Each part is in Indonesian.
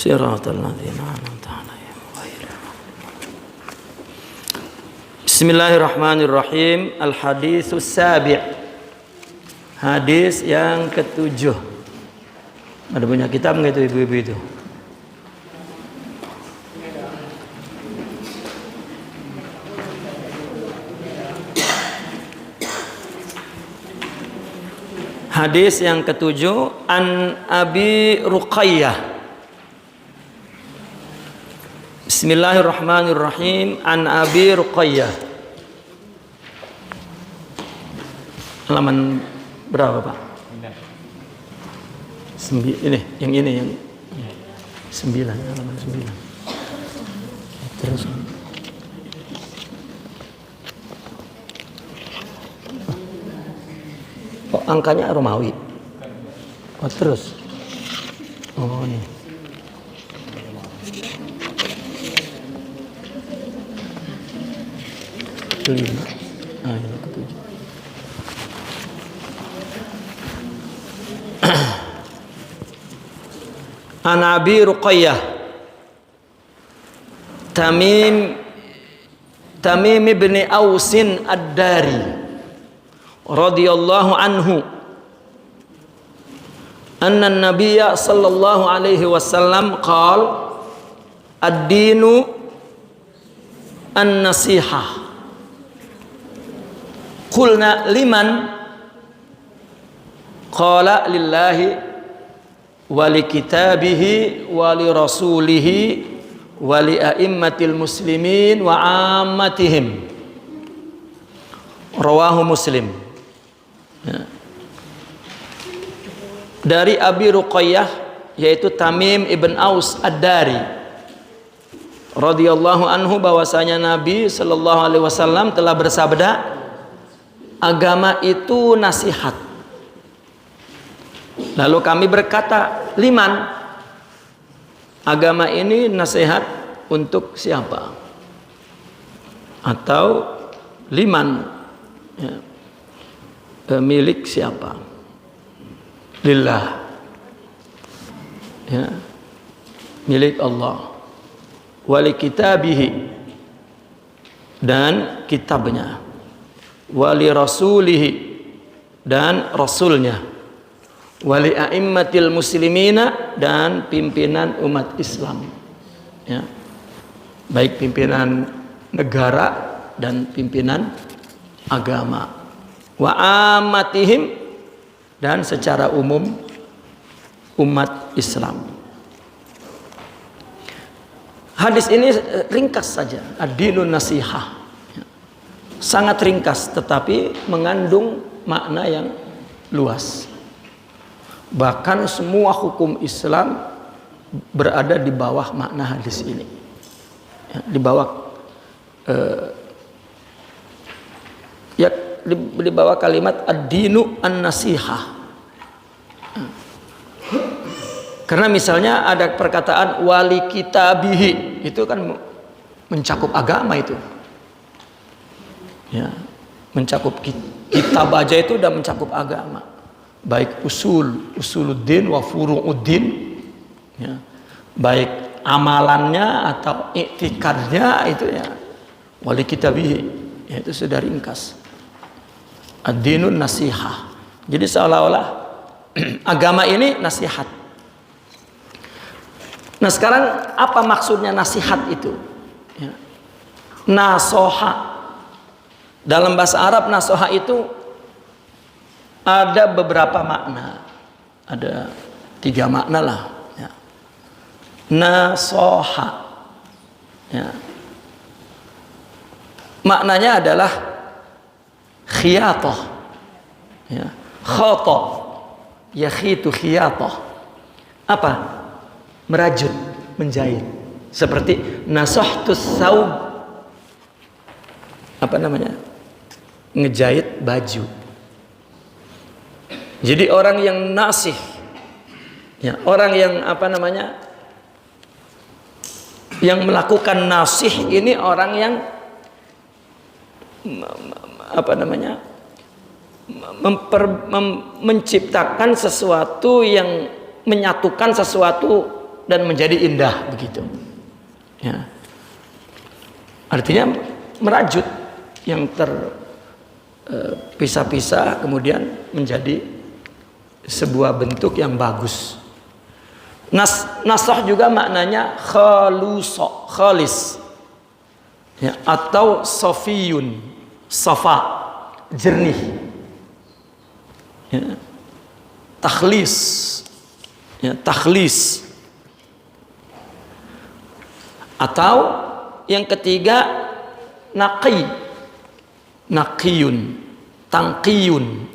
Siratal ladzina an'amta 'alaihim ghairil Bismillahirrahmanirrahim. Al-haditsus sabi'. Hadis yang ketujuh. Ada punya kitab enggak itu ibu-ibu itu? Hadis yang ketujuh, an Abi Ruqayyah. Bismillahirrahmanirrahim. An Abi Ruqayyah. Halaman berapa, Pak? Ini, yang 9, halaman 9. Terus. Oh, angkanya Romawi. Oh, terus. Oh, ini. Kelima. Ah, ini ketujuh. An Abi Ruqayyah Tamim ibn Ausin Ad-Dari radhiyallahu anhu anna an-nabiyya sallallahu alaihi wasallam qala ad-dinu an-nasihah. Qulna liman? Qala lillahi wa li kitabihi wa li rasulihi wa li a'immatil muslimin wa ammatihim. Rawahu Muslim. Ya. Dari Abi Ruqayyah, yaitu Tamim ibn Aus Ad-Dari radhiyallahu anhu, bahwasanya Nabi sallallahu alaihi wasallam telah bersabda, agama itu nasihat. Lalu kami berkata, liman? Agama ini nasihat untuk siapa? Atau liman? Ya. Milik siapa? Lillah. Ya. Milik Allah. Wali kitabihi, dan kitabnya. Wali rasulihi, dan rasulnya. Wali a'immatil muslimina, dan pimpinan umat Islam. Ya. Baik pimpinan negara dan pimpinan agama. Wa ammatihim, dan secara umum umat Islam. Hadis ini ringkas saja, ad-dinun nasihah. Sangat ringkas tetapi mengandung makna yang luas. Bahkan semua hukum Islam berada di bawah makna hadis ini. Ya, di bawah kalimat ad-dinu an-nasihah. Karena misalnya ada perkataan wali kitabihi, itu kan mencakup agama itu. Ya, mencakup kitab aja itu udah mencakup agama. Baik usuluddin wa furu'uddin, ya. Baik amalannya atau i'tikadnya, itu ya wali kitabihi, ya, itu sudah ringkas. Ad-dinun nasihah. Jadi seolah-olah agama ini nasihat. Nah, sekarang apa maksudnya nasihat itu? Ya. Nasoha. Dalam bahasa Arab nasoha itu ada beberapa makna. Ada 3 makna lah. Ya. Nasoha. Ya. Maknanya adalah khiyatoh. Ya. Khotoh. Yakhitu khiyatoh. Apa? Merajut, menjahit. Seperti nasohtus saub. Apa namanya? Ngejahit baju. Jadi orang yang nasih, ya, orang yang apa namanya, yang melakukan nasih ini orang yang apa namanya, menciptakan sesuatu yang menyatukan sesuatu dan menjadi indah begitu. Ya. Artinya merajut yang terpisah-pisah kemudian menjadi sebuah bentuk yang bagus. Nasah juga maknanya khalis, ya, atau safiyun, safa, jernih, ya. Takhlis, ya, takhlis. Atau yang ketiga naqiyun, tangqiyun,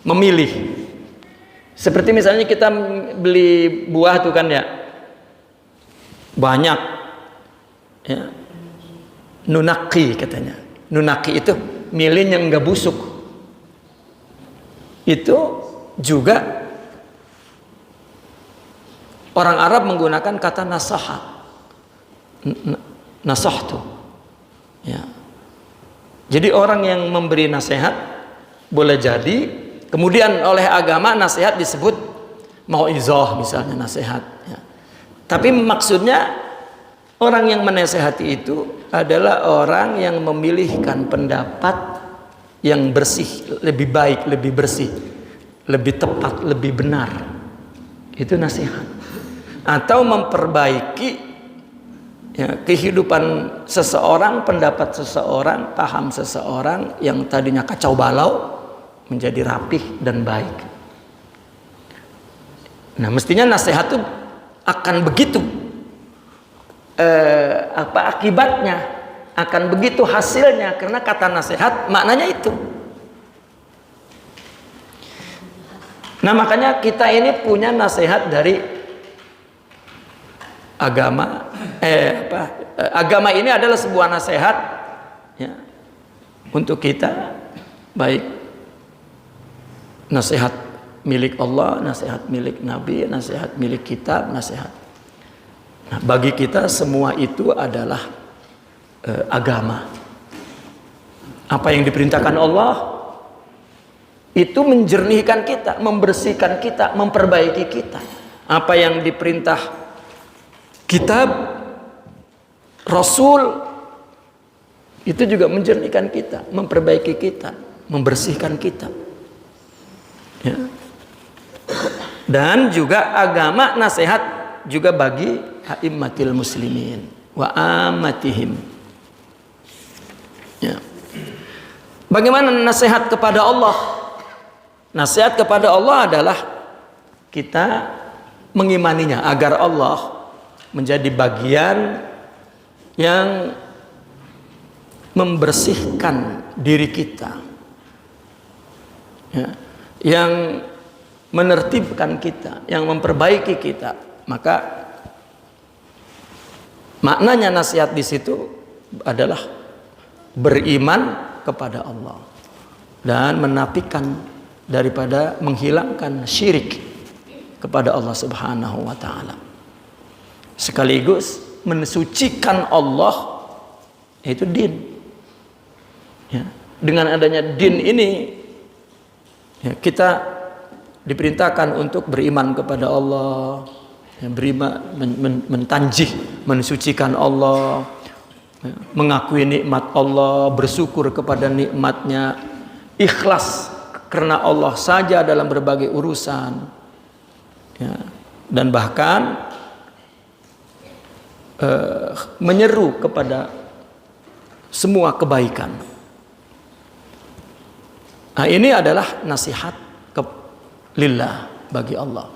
memilih. Seperti misalnya kita beli buah tuh kan ya, banyak, ya, nunaki katanya. Nunaki itu milih yang enggak busuk. Itu juga orang Arab menggunakan kata nasaha, nasahtu, ya. Jadi orang yang memberi nasihat boleh jadi kemudian oleh agama nasihat disebut mauizah misalnya nasihat, ya. Tapi maksudnya orang yang menasehati itu adalah orang yang memilihkan pendapat yang bersih, lebih baik, lebih bersih, lebih tepat, lebih benar. Itu nasihat. Atau memperbaiki, ya, kehidupan seseorang, pendapat seseorang, paham seseorang yang tadinya kacau balau menjadi rapih dan baik. Nah, mestinya nasihat itu akan begitu, akibatnya akan begitu hasilnya, karena kata nasihat maknanya itu. Nah, makanya kita ini punya nasihat dari agama. Agama ini adalah sebuah nasihat, ya, untuk kita, baik nasihat milik Allah, nasihat milik Nabi, nasihat milik kitab, nasihat. Nah, bagi kita semua itu adalah agama. Apa yang diperintahkan Allah itu menjernihkan kita, membersihkan kita, memperbaiki kita. Apa yang diperintah kitab, Rasul, itu juga menjernihkan kita, memperbaiki kita, membersihkan kita, ya. Dan juga agama nasihat juga bagi a'immatil muslimin wa amatihim, ya. Bagaimana nasihat kepada Allah? Nasihat kepada Allah adalah kita mengimaninya agar Allah menjadi bagian yang membersihkan diri kita, ya, yang menertibkan kita, yang memperbaiki kita. Maka maknanya nasihat di situ adalah beriman kepada Allah dan menafikan daripada menghilangkan syirik kepada Allah Subhanahu wa taala. Sekaligus mensucikan Allah, yaitu din. Ya, dengan adanya din ini, ya, kita diperintahkan untuk beriman kepada Allah, ya, beriman, mentanjih, mensucikan Allah, ya, mengakui nikmat Allah, bersyukur kepada nikmatnya, ikhlas karena Allah saja dalam berbagai urusan, ya, dan bahkan menyeru kepada semua kebaikan. Nah, ini adalah nasihat lillah, bagi Allah,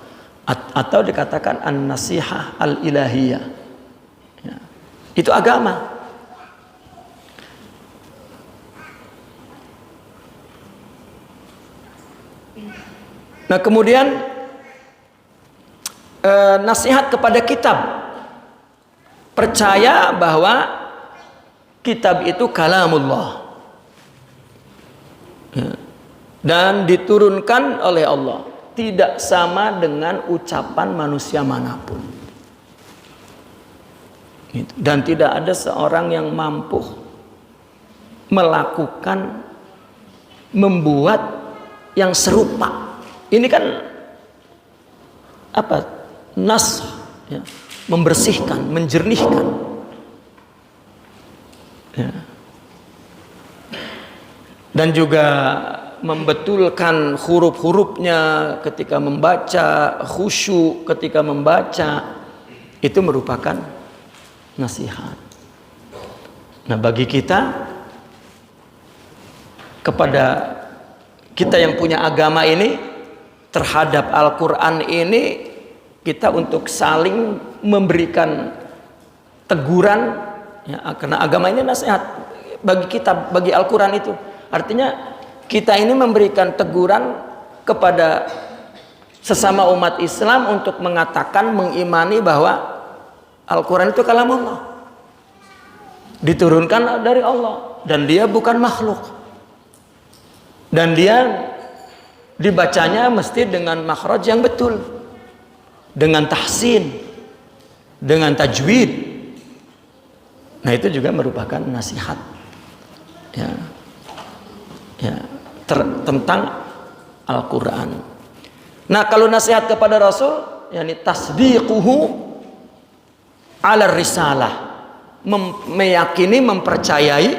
atau dikatakan an-nasihah al-ilahiyah, ya. Itu agama. Nah, kemudian nasihat kepada kitab. Percaya bahwa kitab itu kalamullah, ya, dan diturunkan oleh Allah, tidak sama dengan ucapan manusia manapun, dan tidak ada seorang yang mampu melakukan, membuat yang serupa. Ini kan apa? Nas, ya, membersihkan, menjernihkan. Ya. Dan juga membetulkan huruf-hurufnya ketika membaca, khusyuk ketika membaca, itu merupakan nasihat. Nah, bagi kita, kepada kita yang punya agama ini, terhadap Al-Quran ini, kita untuk saling memberikan teguran, ya, karena agama ini nasihat bagi kita, bagi Al-Quran itu. Artinya kita ini memberikan teguran kepada sesama umat Islam untuk mengatakan, mengimani bahwa Al-Quran itu kalam Allah, diturunkan dari Allah, dan dia bukan makhluk, dan dia dibacanya mesti dengan makhraj yang betul, dengan tahsin, dengan tajwid. Nah, itu juga merupakan nasihat, ya, ya, tentang Al-Quran. Nah, kalau nasihat kepada Rasul, yakni tasdiquhu ala risalah, meyakini, mempercayai,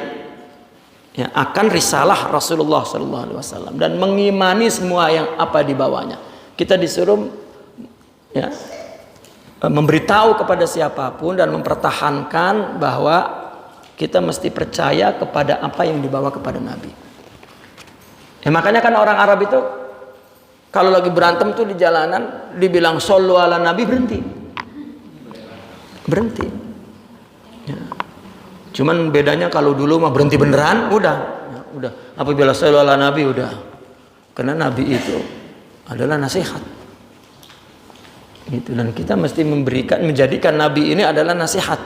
ya, akan risalah Rasulullah SAW, dan mengimani semua yang apa dibawanya. Kita disuruh, ya, memberitahu kepada siapapun dan mempertahankan bahwa kita mesti percaya kepada apa yang dibawa kepada Nabi. Ya, makanya kan orang Arab itu kalau lagi berantem tuh di jalanan dibilang shollu ala Nabi, berhenti. Ya. Cuman bedanya kalau dulu mah berhenti beneran, udah. Apabila shollu ala Nabi, udah. Karena Nabi itu adalah nasihat. Gitu. Dan kita mesti menjadikan Nabi ini adalah nasihat.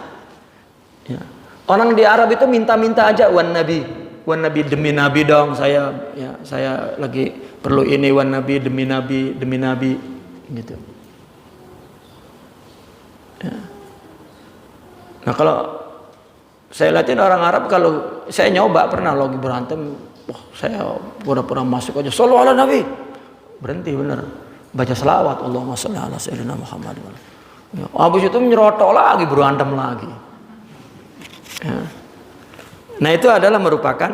Ya. Orang di Arab itu minta-minta aja, wan Nabi demi Nabi dong, saya lagi perlu ini, wan Nabi demi Nabi, gitu. Ya. Nah, kalau saya lihatin orang Arab, kalau saya nyoba pernah lagi berantem, saya pura-pura masuk aja, shollu ala Nabi, berhenti bener, baca selawat, Allahumma sholli ala sayyidina Muhammad. Ya, habis itu nyerotok lagi, berantem lagi. Ya. Nah, itu adalah merupakan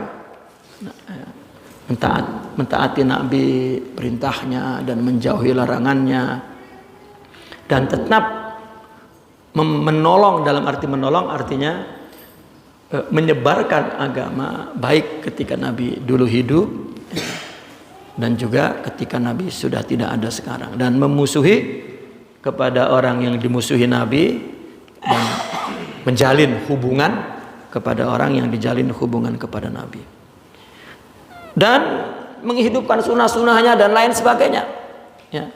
mentaati Nabi, perintahnya, dan menjauhi larangannya, dan tetap menolong. Dalam arti menolong artinya menyebarkan agama, baik ketika Nabi dulu hidup dan juga ketika Nabi sudah tidak ada sekarang, dan memusuhi kepada orang yang dimusuhi Nabi, dan menjalin hubungan kepada orang yang dijalin hubungan kepada Nabi, dan menghidupkan sunnah-sunnahnya dan lain sebagainya. Ya.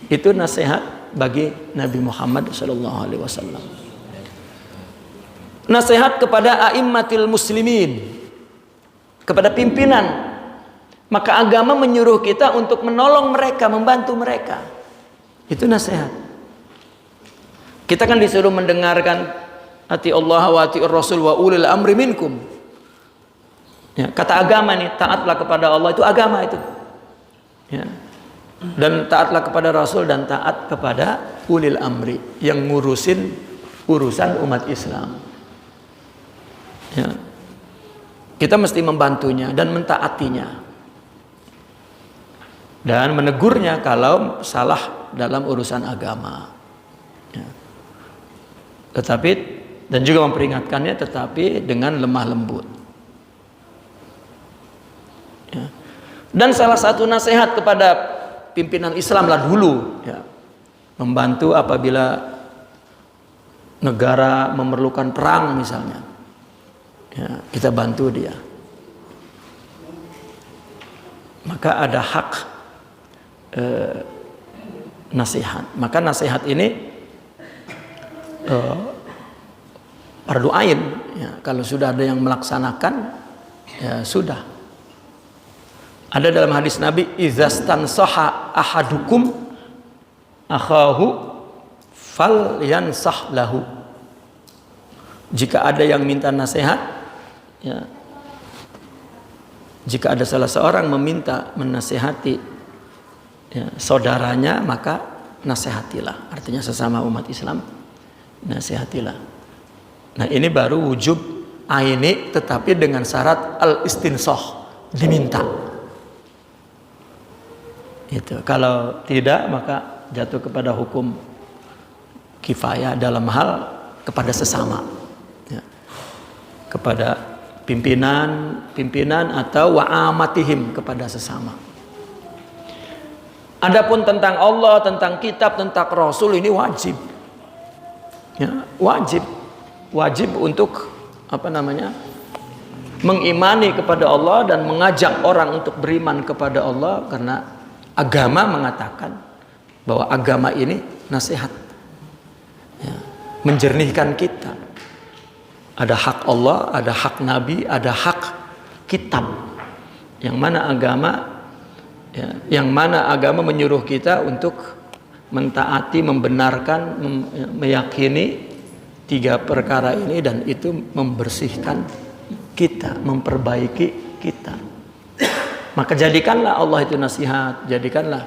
Itu nasihat bagi Nabi Muhammad SAW. Nasihat kepada a'immatil muslimin, kepada pimpinan. Maka agama menyuruh kita untuk menolong mereka, membantu mereka. Itu nasihat. Kita kan disuruh mendengarkan ati Allah wa ati Rasul wa ulil amri minkum. Ya, kata agama nih, taatlah kepada Allah, itu agama itu. Ya. Dan taatlah kepada Rasul, dan taat kepada ulil amri yang ngurusin urusan umat Islam. Ya. Kita mesti membantunya dan mentaatinya, dan menegurnya kalau salah dalam urusan agama. Ya. Dan juga memperingatkannya, tetapi dengan lemah lembut. Ya. Dan salah satu nasihat kepada pimpinan Islam lah dulu, ya, membantu apabila negara memerlukan perang misalnya, ya, kita bantu dia. Maka ada hak nasihat. Maka nasihat ini fardu ain, ya, kalau sudah ada yang melaksanakan, ya sudah. Ada dalam hadis Nabi, izastansaha ahadukum akhahu falyansah lahu. Jika ada yang minta nasihat, ya, jika ada salah seorang meminta menasihati, ya, saudaranya, maka nasihatilah. Artinya sesama umat Islam nasihatilah. Nah, ini baru wujub aini, tetapi dengan syarat al-istinsoh, diminta. Itu. Kalau tidak maka jatuh kepada hukum kifayah dalam hal kepada sesama. Ya. Kepada pimpinan atau wa'amatihim, kepada sesama. Adapun tentang Allah, tentang kitab, tentang Rasul, ini wajib. Ya, wajib untuk mengimani kepada Allah dan mengajak orang untuk beriman kepada Allah, karena agama mengatakan bahwa agama ini nasihat, ya, menjernihkan kita. Ada hak Allah, ada hak Nabi, ada hak kitab. Yang mana agama menyuruh kita untuk mentaati, membenarkan, meyakini 3 perkara ini, dan itu membersihkan kita, memperbaiki kita. Maka jadikanlah Allah itu nasihat, jadikanlah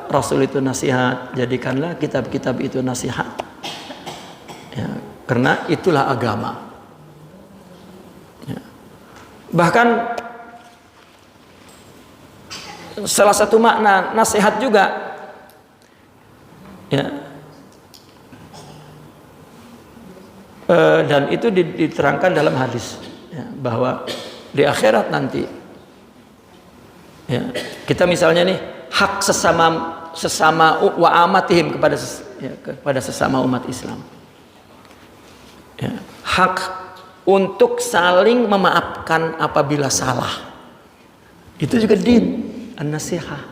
Rasul itu nasihat, jadikanlah kitab-kitab itu nasihat. Ya, karena itulah agama. Ya. Bahkan salah satu makna nasihat juga, ya, dan itu diterangkan dalam hadis, ya, bahwa di akhirat nanti, ya, kita misalnya nih hak sesama wa'amatihim, kepada sesama umat Islam, ya, hak untuk saling memaafkan apabila salah, itu juga din an-nasihah.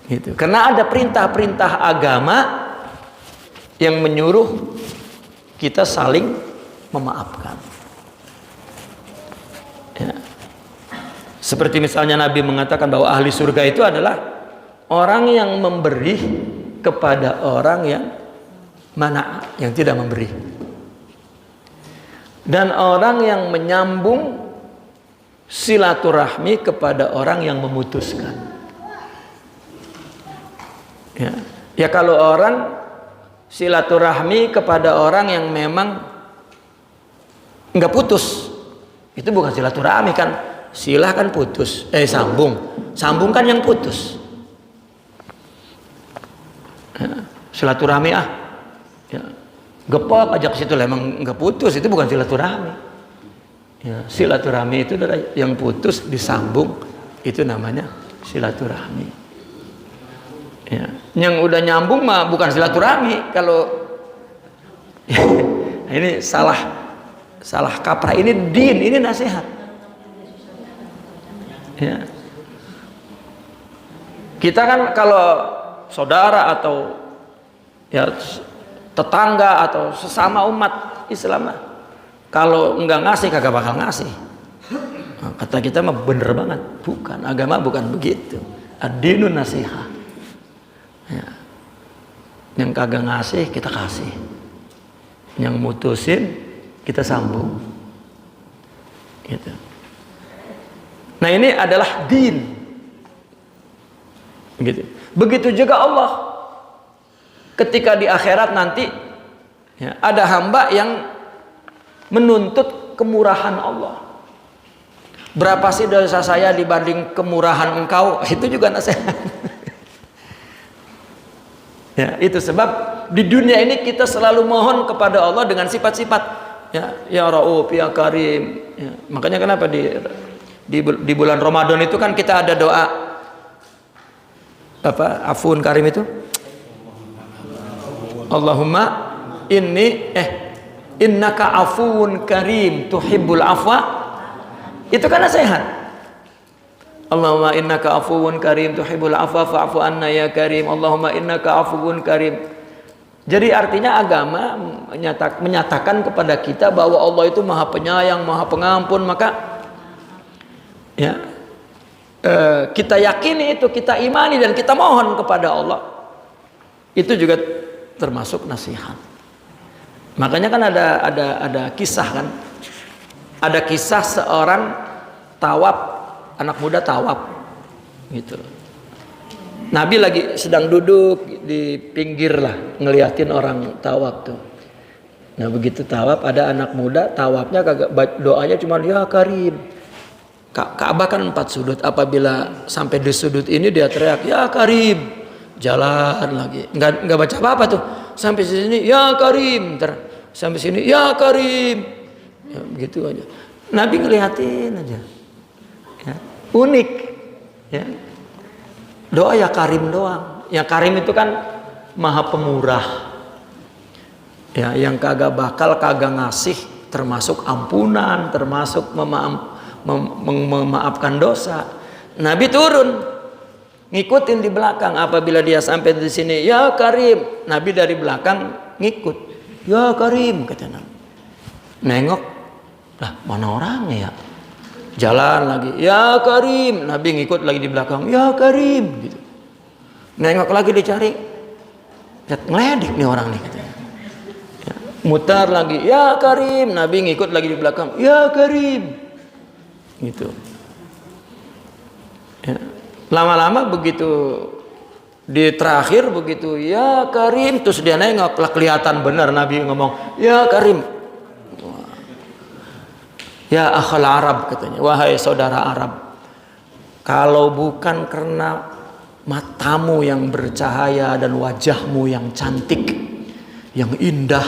Gitu. Karena ada perintah-perintah agama yang menyuruh kita saling memaafkan. Ya. Seperti misalnya Nabi mengatakan bahwa ahli surga itu adalah orang yang memberi kepada orang yang tidak memberi, dan orang yang menyambung silaturahmi kepada orang yang memutuskan. Ya, kalau orang silaturahmi kepada orang yang memang nggak putus, itu bukan silaturahmi kan? Silah kan putus, sambung kan yang putus. Ya, silaturahmi ya, gepok aja ke situ lah, emang nggak putus, itu bukan silaturahmi. Ya, silaturahmi itu adalah yang putus disambung, itu namanya silaturahmi. Ya, yang udah nyambung mah bukan silaturahmi. Kalau ini salah kaprah, ini din, ini nasihat. Ya. Kita kan kalau saudara atau ya tetangga atau sesama umat Islam, kalau enggak ngasih kagak bakal ngasih. Nah, kata kita mah bener banget, bukan, agama bukan begitu. Ad-dinun nasihah. Ya. Yang kagak ngasih kita kasih, yang mutusin kita sambung, gitu. Nah, ini adalah din, gitu. Begitu juga Allah, ketika di akhirat nanti, ya, ada hamba yang menuntut kemurahan Allah. Berapa sih dosa saya dibanding kemurahan engkau? Itu juga nasihat. Ya, itu sebab di dunia ini kita selalu mohon kepada Allah dengan sifat-sifat, ya Rauf, ya Karim. Ya, makanya kenapa di bulan Ramadan itu kan kita ada doa Afun Karim itu. Allahumma innaka afuun karim tuhibbul afwa. Itu kan nasihat. Allahumma innaka afuun karim tuhibbul afwa fa'fu anna ya karim. Allahumma innaka afuun karim. Jadi artinya agama menyatakan kepada kita bahwa Allah itu Maha Penyayang, Maha Pengampun. Maka ya, kita yakini itu, kita imani dan kita mohon kepada Allah. Itu juga termasuk nasihat. Makanya kan ada kisah kan, ada kisah seorang tawaf, anak muda tawaf gitu. Nabi lagi sedang duduk di pinggir lah, ngeliatin orang tawaf tuh. Nah begitu tawaf, ada anak muda tawafnya kagak, doanya cuma ya Karim. Ka'bah kan 4 sudut. Apabila sampai di sudut ini dia teriak ya Karim, jalan lagi. Nggak baca apa-apa tuh. Sampai sini ya Karim, sampai sini ya Karim. Ya, begitu aja. Nabi ngeliatin aja. Ya, unik. Ya. Doa ya Karim doang. Ya Karim itu kan Maha Pemurah. Ya, yang kagak bakal kagak ngasih, termasuk ampunan, termasuk memaafkan dosa. Nabi turun, ngikutin di belakang. Apabila dia sampai di sini, ya Karim, Nabi dari belakang ngikut. Ya Karim, kata Nabi. Nengok, lah mana orangnya ya? Jalan lagi, ya Karim, Nabi ngikut lagi di belakang, ya Karim, gitu. Nengok lagi dicari, ngeledik nih orang nih, katanya. Ya, mutar lagi, ya Karim, Nabi ngikut lagi di belakang, ya Karim, gitu. Ya. Lama-lama begitu di terakhir begitu, ya Karim, terus dia nengok, lah kelihatan benar Nabi ngomong, ya Karim. Ya akhal Arab, katanya, wahai saudara Arab, kalau bukan karena matamu yang bercahaya dan wajahmu yang cantik, yang indah,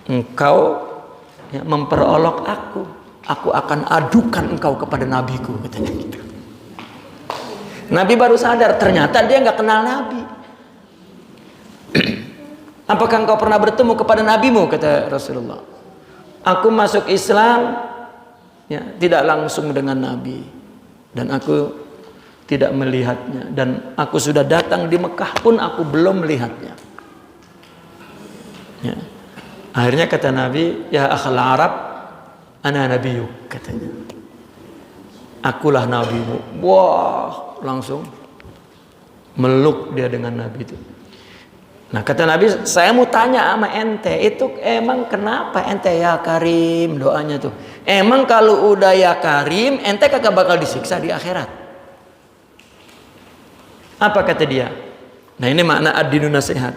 engkau ya, memperolok aku akan adukan engkau kepada nabiku, katanya gitu. Nabi baru sadar ternyata dia nggak kenal Nabi. Apakah engkau pernah bertemu kepada nabimu, kata Rasulullah. Aku masuk Islam ya, tidak langsung dengan Nabi, dan aku tidak melihatnya, dan aku sudah datang di Mekah pun aku belum melihatnya. Ya. Akhirnya kata Nabi, ya akhal Arab, ana nabiyuk, katanya. Akulah nabimu. Wah, langsung meluk dia dengan Nabi itu. Nah kata Nabi, saya mau tanya sama ente, itu emang kenapa ente ya Karim doanya tuh? Emang kalau udah ya Karim, ente kagak bakal disiksa di akhirat? Apa kata dia? Nah ini makna ad-dinun nasihat.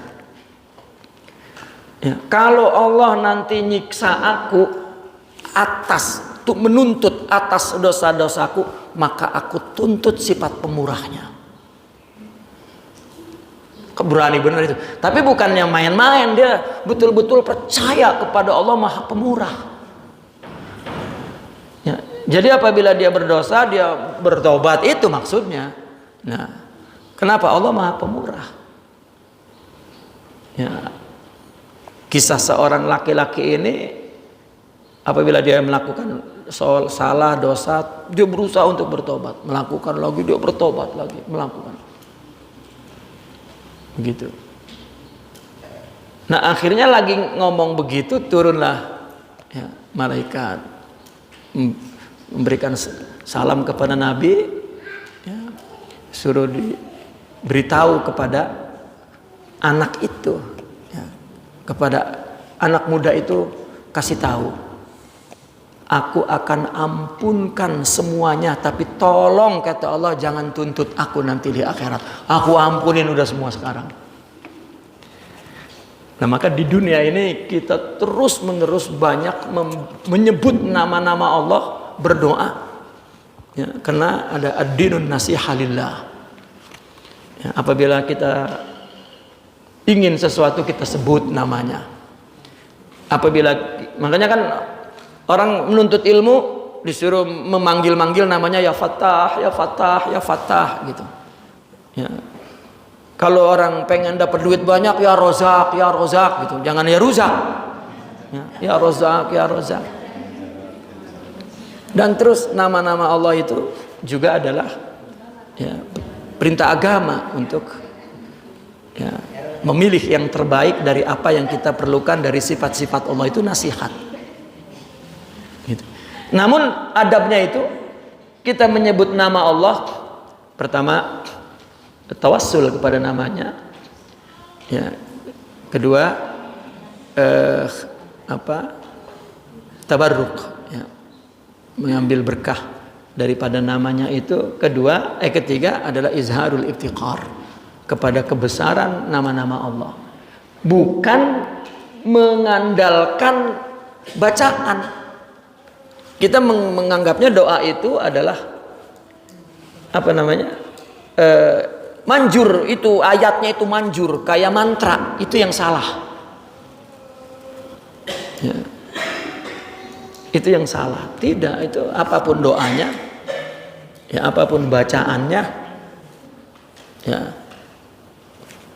Ya, kalau Allah nanti nyiksa aku atas, untuk menuntut atas dosa-dosaku, maka aku tuntut sifat pemurahnya. Berani benar itu. Tapi bukannya main-main, dia betul-betul percaya kepada Allah Maha Pemurah. Ya, jadi apabila dia berdosa, dia bertobat, itu maksudnya. Nah, kenapa Allah Maha Pemurah? Ya, kisah seorang laki-laki ini, apabila dia melakukan salah dosa, dia berusaha untuk bertobat, melakukan lagi, dia bertobat lagi, melakukan. Begitu. Nah akhirnya lagi ngomong begitu, turunlah ya, malaikat memberikan salam kepada Nabi, ya, suruh diberitahu kepada anak itu, ya, kepada anak muda itu, kasih tahu, aku akan ampunkan semuanya, tapi tolong kata Allah jangan tuntut aku nanti di akhirat. Aku ampunin udah semua sekarang. Nah maka di dunia ini kita terus menerus banyak menyebut nama-nama Allah, berdoa. Ya, karena ada ad-dinun nasiha lillah. Ya, apabila kita ingin sesuatu kita sebut namanya. Apabila makanya kan orang menuntut ilmu disuruh memanggil-manggil namanya ya Fattah, ya Fattah, ya Fattah gitu. Ya. Kalau orang pengen dapat duit banyak ya Rozak gitu. Jangan ya Ruzak. Ya Rozak, ya Rozak. Dan terus nama-nama Allah itu juga adalah ya, perintah agama untuk ya, memilih yang terbaik dari apa yang kita perlukan dari sifat-sifat Allah itu nasihat. Gitu. Namun adabnya itu kita menyebut nama Allah, pertama tawassul kepada namanya, ya, kedua tabarruk, ya, mengambil berkah daripada namanya itu. Ketiga adalah izharul iftiqar kepada kebesaran nama-nama Allah, bukan mengandalkan bacaan. Kita menganggapnya doa itu adalah manjur, itu ayatnya itu manjur kayak mantra, itu yang salah. Ya. Itu yang salah. Tidak, itu apapun doanya, ya apapun bacaannya, ya.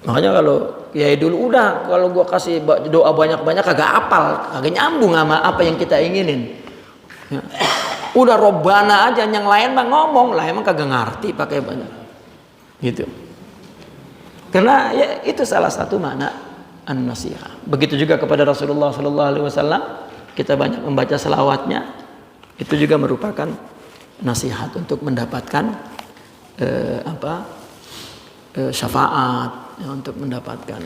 Makanya kalau kiai dulu udah, kalau gua kasih doa banyak-banyak kagak apal, kagak nyambung sama apa yang kita inginin. Ya. Udah Robbana aja, yang lain mah ngomong lah, emang kagak ngerti pakai banyak. Gitu. Karena ya itu salah satu makna an-nasihah. Begitu juga kepada Rasulullah sallallahu alaihi wasallam, kita banyak membaca selawatnya, itu juga merupakan nasihat untuk mendapatkan syafaat, ya, untuk mendapatkan.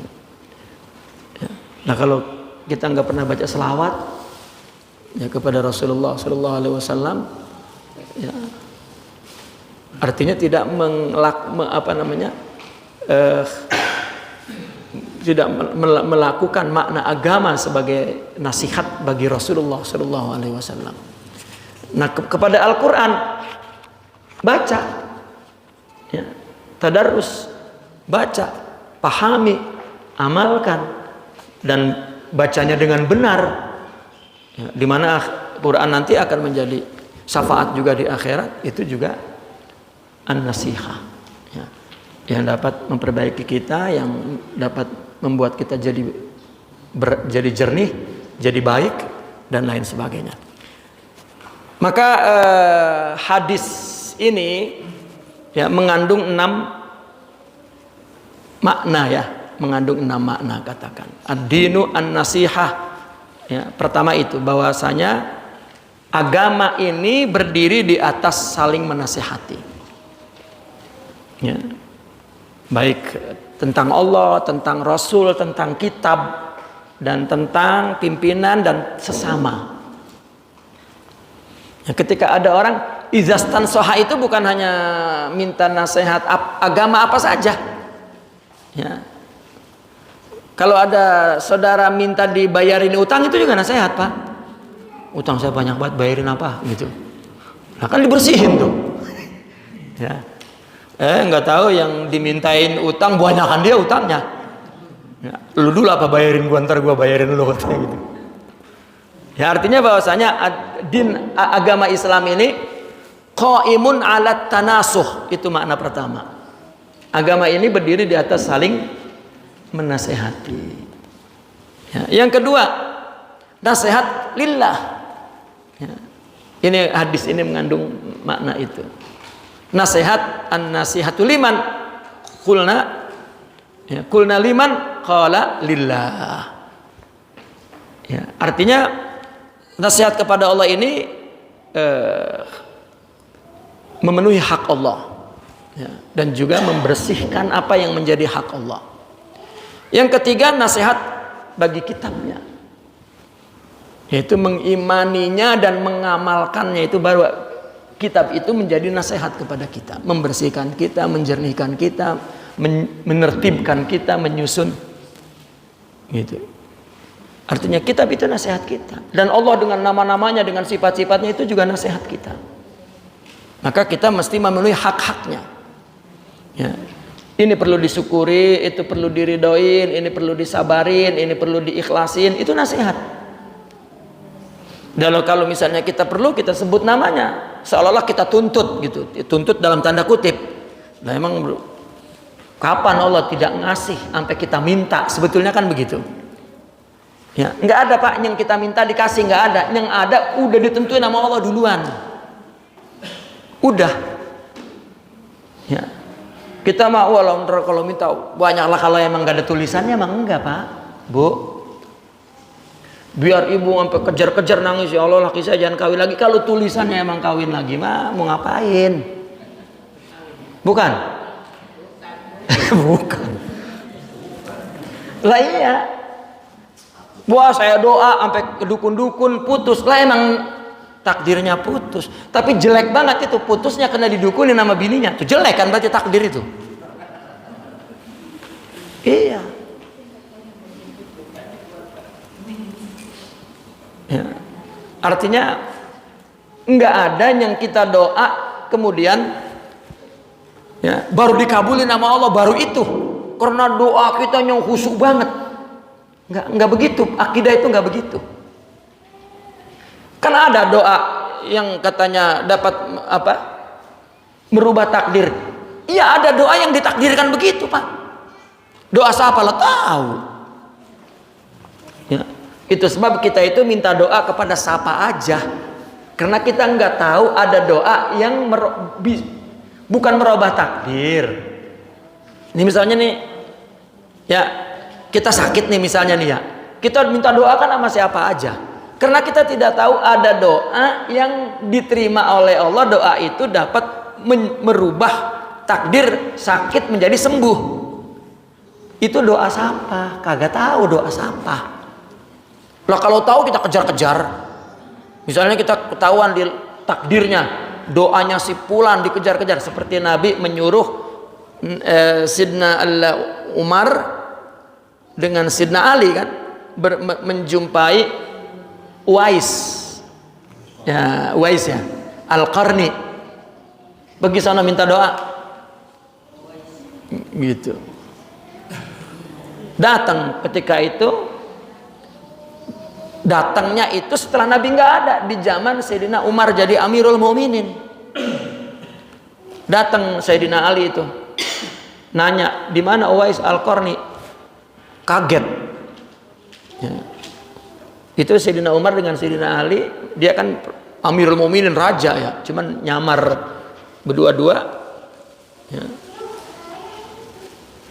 Ya. Nah kalau kita nggak pernah baca selawat ya kepada Rasulullah sallallahu alaihi wasallam, ya, artinya tidak tidak melakukan makna agama sebagai nasihat bagi Rasulullah sallallahu alaihi wasallam. Nah, kepada Al-Qur'an baca, ya, tadarrus, baca, pahami, amalkan, dan bacanya dengan benar, ya, di mana Quran nanti akan menjadi syafaat juga di akhirat. Itu juga an-nasihah, ya, yang dapat memperbaiki kita, yang dapat membuat kita jadi jernih, jadi baik, dan lain sebagainya. Maka hadis ini ya mengandung 6 makna, ya, mengandung 6 makna. Katakan ad-dinu an-nasihah, ya, pertama itu bahwasanya agama ini berdiri di atas saling menasihati, ya, baik tentang Allah, tentang Rasul, tentang kitab, dan tentang pimpinan dan sesama. Ya, ketika ada orang izastan soha, itu bukan hanya minta nasihat agama apa saja, ya. Kalau ada saudara minta dibayarin utang, itu juga nasihat, Pak. Utang saya banyak banget, bayarin apa gitu. Nah kan dibersihin tuh, ya. Nggak tahu yang dimintain utang banyakan dia utangnya. Ya, lu dulu apa bayarin gua, ntar gua bayarin lu, katanya gitu. Ya, artinya bahwasanya agama Islam ini qaimun 'alat tanasuh, itu makna pertama. Agama ini berdiri di atas saling menasehati. Ya, yang kedua, nasihat lillah. Ya, ini hadis ini mengandung makna itu. Nasihat an-nasihatu liman qulna, ya, qulna liman qala lillah. Ya, artinya nasihat kepada Allah ini memenuhi hak Allah, ya, dan juga membersihkan apa yang menjadi hak Allah. Yang ketiga, nasihat bagi kitabnya, yaitu mengimaninya dan mengamalkannya. Itu baru kitab itu menjadi nasihat kepada kita, membersihkan kita, menjernihkan kita, menertibkan kita, menyusun, gitu. Artinya kitab itu nasihat kita, dan Allah dengan nama-namanya, dengan sifat-sifatnya itu juga nasihat kita. Maka kita mesti memenuhi hak-haknya, ya. Ini perlu disyukuri, itu perlu diridoin, ini perlu disabarin, ini perlu diikhlasin, itu nasihat. Dan kalau misalnya kita perlu, kita sebut namanya, seolah-olah kita tuntut gitu, tuntut dalam tanda kutip. Nah emang bro, kapan Allah tidak ngasih sampai kita minta? Sebetulnya kan begitu. Ya, nggak ada, Pak, yang kita minta dikasih, nggak ada. Yang ada udah ditentuin sama Allah duluan. Udah. Ya. Kita mau kalau minta banyaklah, kalau emang nggak ada tulisannya emang enggak, Pak, Bu. Biar ibu sampai kejar-kejar nangis, ya Allah laki saya jangan kawin lagi. Kalau tulisannya emang kawin lagi mah mau ngapain? Bukan? Bukan. Lah iya. Wah saya doa sampai ke dukun-dukun putus. Lah emang takdirnya putus. Tapi jelek banget itu, putusnya kena didukunin sama bininya. Itu jelek kan berarti takdir itu. Iya. Ya. Artinya nggak ada yang kita doa kemudian ya baru dikabulin sama Allah baru itu. Karena doa kita yang khusyuk banget. Nggak begitu. Akidah itu nggak begitu. Karena ada doa yang katanya dapat apa? Merubah takdir. Iya ada doa yang ditakdirkan begitu, Pak. Doa siapa lo tahu? Ya, itu sebab kita itu minta doa kepada siapa aja. Karena kita nggak tahu ada doa yang bukan merubah takdir. Ini misalnya nih, ya kita sakit nih misalnya nih ya. Kita minta doa kan sama siapa aja. Karena kita tidak tahu ada doa yang diterima oleh Allah, doa itu dapat merubah takdir sakit menjadi sembuh. Itu doa siapa? Kagak tahu doa siapa. Lah kalau tahu kita kejar-kejar. Misalnya kita ketahuan di takdirnya, doanya si fulan dikejar-kejar seperti Nabi menyuruh Sidna Umar dengan Sidna Ali kan menjumpai Uwais ya Al-Qarni, pergi sana minta doa gitu. Datang ketika itu, datangnya itu setelah Nabi nggak ada, di zaman Sayyidina Umar jadi Amirul Mukminin. Datang Sayyidina Ali itu nanya di mana Uwais Al-Qarni, kaget ya. Itu Sayyidina Umar dengan Sayyidina Ali, dia kan Amirul Mukminin raja ya, cuman nyamar berdua-dua ya.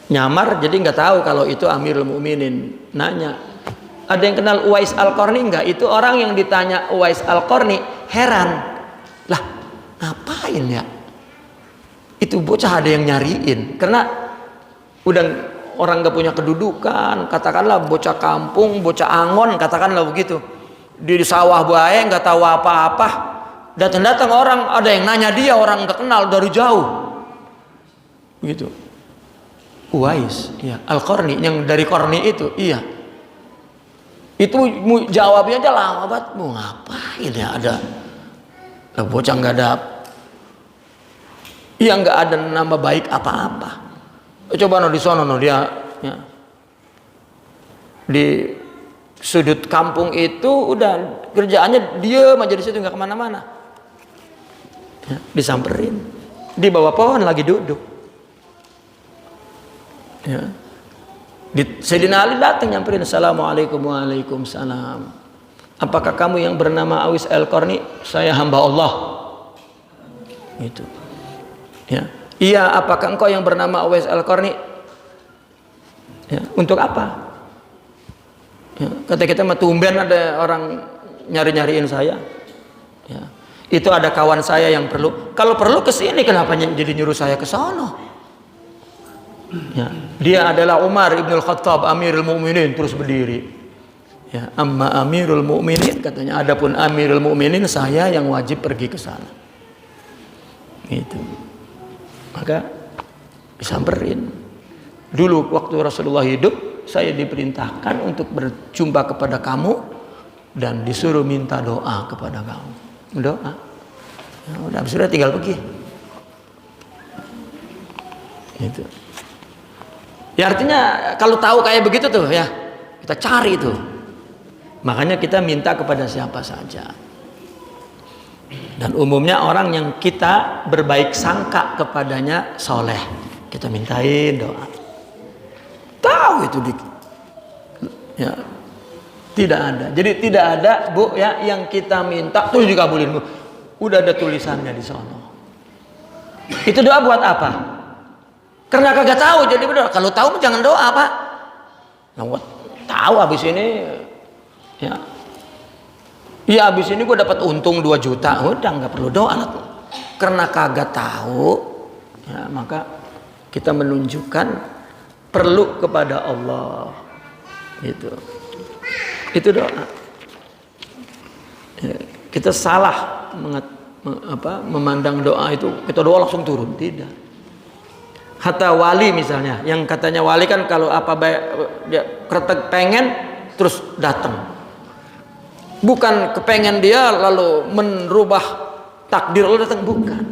Nyamar jadi nggak tahu kalau itu Amirul Mukminin. Nanya, ada yang kenal Uwais Al-Qarni nggak? Itu orang yang ditanya Uwais Al-Qarni heran, lah ngapain ya? Itu bocah ada yang nyariin, karena udah orang nggak punya kedudukan, katakanlah bocah kampung, bocah angon, katakanlah begitu, di sawah bae nggak tahu apa-apa, datang orang, ada yang nanya dia, orang nggak kenal dari jauh, gitu. Uwais, ya Al-Qarni yang dari Qarni itu, iya. Itu jawabnya aja lama banget, mau ngapain ya ada bocah nggak ada, iya nggak ada nama baik apa-apa. Coba di sono dia ya. Di sudut kampung itu udah kerjaannya diem aja di situ, nggak kemana-mana ya, disamperin di bawah pohon lagi duduk ya. Sayyidina Ali datang nyamperin, assalamualaikum. Waalaikumsalam. Apakah kamu yang bernama Uwais Al-Qarni? Saya hamba Allah gitu ya. Iya, apakah engkau yang bernama Uwais Al-Qarni? Ya, untuk apa? Ya, kata kita mah tumben ada orang nyari-nyariin saya. Ya, itu ada kawan saya yang perlu. Kalau perlu ke sini, kenapa jadi nyuruh saya ke sono? Ya, dia adalah Umar ibn Khattab, Amirul Mukminin, terus berdiri. Ya, amma Amirul Mukminin katanya, adapun Amirul Mukminin saya yang wajib pergi ke sana. Gitu. Maka disamperin. Dulu waktu Rasulullah hidup, saya diperintahkan untuk berjumpa kepada kamu dan disuruh minta doa kepada kamu. Doa. Ya, udah sudah tinggal pergi. Itu. Ya artinya kalau tahu kayak begitu tuh ya, kita cari tuh. Makanya kita minta kepada siapa saja. Dan umumnya orang yang kita berbaik sangka kepadanya soleh, kita mintain doa. Tahu itu ya, tidak ada. Jadi tidak ada bu ya yang kita minta terus dikabulin bu. Udah ada tulisannya di sono. Itu doa buat apa? Karena kagak tahu jadi berdoa. Kalau tahu jangan doa pak. Nah, tahu habis ini ya. Iya abis ini gue dapat untung 2 juta, udah nggak perlu doa. Karena kagak tahu, ya, maka kita menunjukkan perlu kepada Allah. Itu doa. Ya. kita salah memandang doa itu kita doa langsung turun, tidak. Hatta wali misalnya, yang katanya wali kan kalau apa baik dia pengen terus datang. Bukan kepengen dia lalu merubah takdir Allah datang, bukan.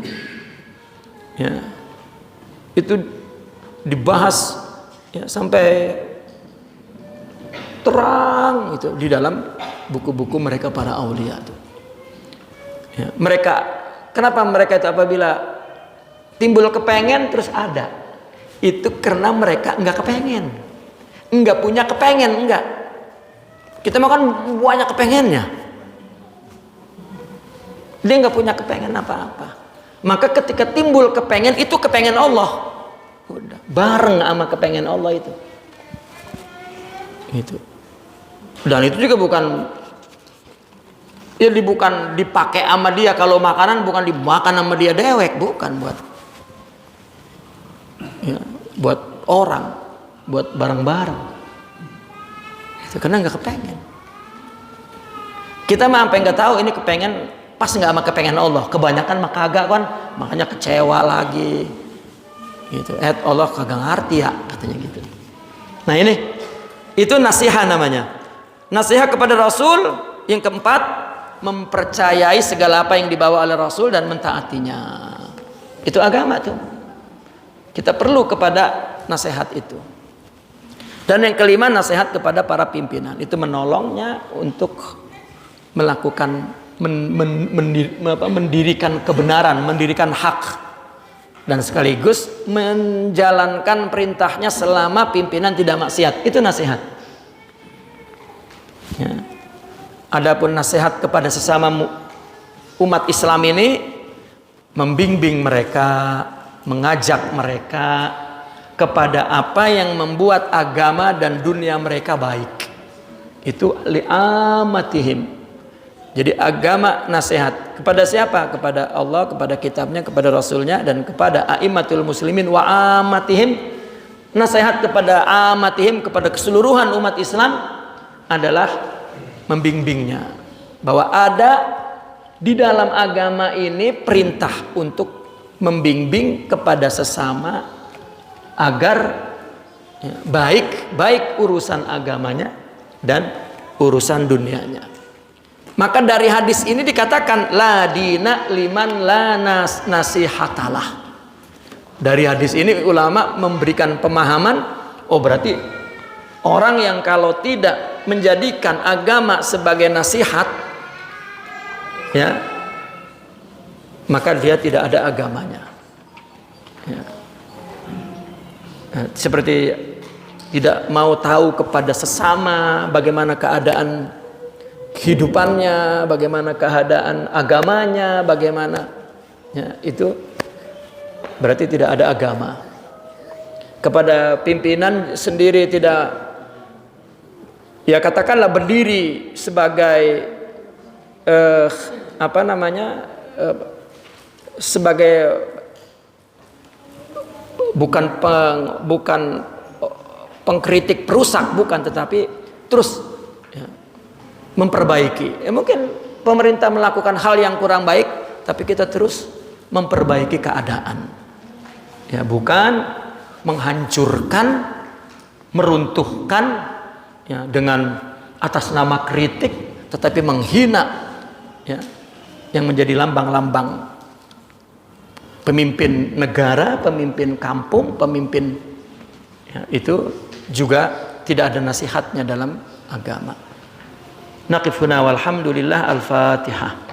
Ya. Itu dibahas ya sampai terang itu di dalam buku-buku mereka para aulia itu. Ya, mereka kenapa mereka itu apabila timbul kepengen terus ada, itu karena mereka enggak kepengen, enggak punya kepengen, enggak. Kita mau kan banyak kepengennya, dia enggak punya kepengen apa-apa. Maka ketika timbul kepengen, itu kepengen Allah, udah bareng sama kepengen Allah itu. Dan itu juga bukan dipakai sama dia. Kalau makanan bukan dimakan sama dia dewek, bukan buat orang, buat barang-barang. Itu karena nggak kepengen. Kita mah sampai nggak tahu ini kepengen pas nggak sama kepengen Allah. Kebanyakan mah kagak kan, makanya kecewa lagi. Gitu. Allah kagak ngerti ya, katanya gitu. Nah ini, itu nasihat namanya. Nasihat kepada Rasul. Yang keempat, mempercayai segala apa yang dibawa oleh Rasul dan mentaatinya. Itu agama tuh. Kita perlu kepada nasihat itu. Dan yang kelima, nasihat kepada para pimpinan. Itu menolongnya untuk melakukan mendirikan kebenaran, mendirikan hak, dan sekaligus menjalankan perintahnya selama pimpinan tidak maksiat. Itu nasihat. Ya. Adapun nasihat kepada sesama umat Islam ini, membimbing mereka, mengajak mereka kepada apa yang membuat agama dan dunia mereka baik. Itu li'amatihim. Jadi agama nasihat kepada siapa? Kepada Allah, kepada kitabnya, kepada Rasulnya, dan kepada a'immatul muslimin wa amatihim. Nasihat kepada amatihim, kepada keseluruhan umat Islam adalah membimbingnya, bahwa ada di dalam agama ini perintah untuk membimbing kepada sesama agar baik urusan agamanya dan urusan dunianya. Maka dari hadis ini dikatakan la dina liman la nasihatalah. Dari hadis ini ulama memberikan pemahaman, oh berarti orang yang kalau tidak menjadikan agama sebagai nasihat, ya, maka dia tidak ada agamanya. Ya. Seperti tidak mau tahu kepada sesama bagaimana keadaan kehidupannya, bagaimana keadaan agamanya, bagaimana, ya, itu berarti tidak ada agama. Kepada pimpinan sendiri tidak, ya katakanlah berdiri sebagai sebagai bukan pengkritik perusak, bukan, tetapi terus ya, memperbaiki. Ya, mungkin pemerintah melakukan hal yang kurang baik, tapi kita terus memperbaiki keadaan. Ya, bukan menghancurkan, meruntuhkan, ya, dengan atas nama kritik, tetapi menghina, ya, yang menjadi lambang-lambang pemimpin negara, pemimpin kampung, pemimpin, ya, itu juga tidak ada nasihatnya dalam agama. Naqifuna walhamdulillah, al-Fatihah.